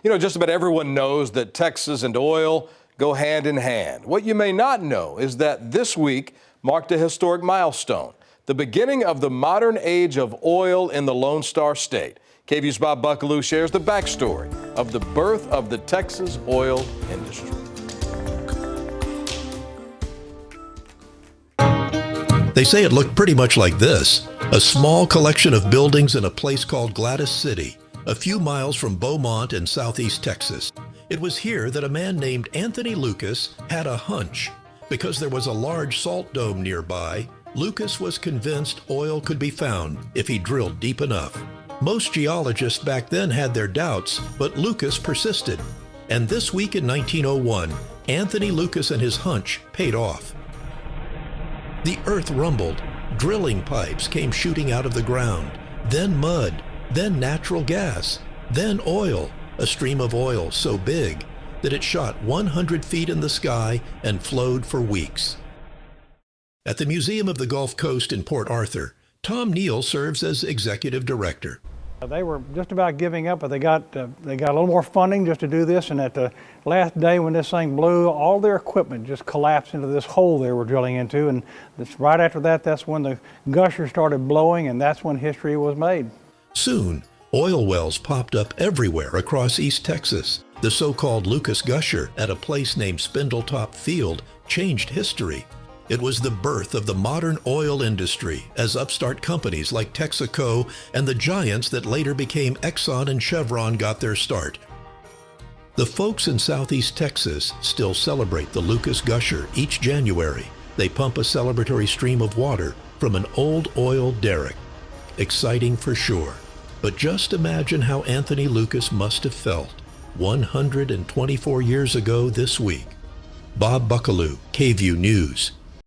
You know, just about everyone knows that Texas and oil go hand in hand. What you may not know is that this week marked a historic milestone, the beginning of the modern age of oil in the Lone Star State. KVUE's Bob Buckaloo shares the backstory of the birth of the Texas oil industry. They say it looked pretty much like this: a small collection of buildings in a place called Gladys City, a few miles from Beaumont in southeast Texas. It was here that a man named Anthony Lucas had a hunch. Because there was a large salt dome nearby, Lucas was convinced oil could be found if he drilled deep enough. Most geologists back then had their doubts, but Lucas persisted. And this week in 1901, Anthony Lucas and his hunch paid off. The earth rumbled, drilling pipes came shooting out of the ground, then mud, then natural gas, then oil, a stream of oil so big that it shot 100 feet in the sky and flowed for weeks. At the Museum of the Gulf Coast in Port Arthur, Tom Neal serves as executive director. They were just about giving up, but they got a little more funding just to do this, and at the last day when this thing blew, all their equipment just collapsed into this hole they were drilling into, and right after that, that's when the gusher started blowing, and that's when history was made. Soon, oil wells popped up everywhere across East Texas. The so-called Lucas Gusher at a place named Spindletop Field changed history. It was the birth of the modern oil industry as upstart companies like Texaco and the giants that later became Exxon and Chevron got their start. The folks in southeast Texas still celebrate the Lucas Gusher each January. They pump a celebratory stream of water from an old oil derrick. Exciting for sure. But just imagine how Anthony Lucas must have felt 124 years ago this week. Bob Buckaloo, KVUE News.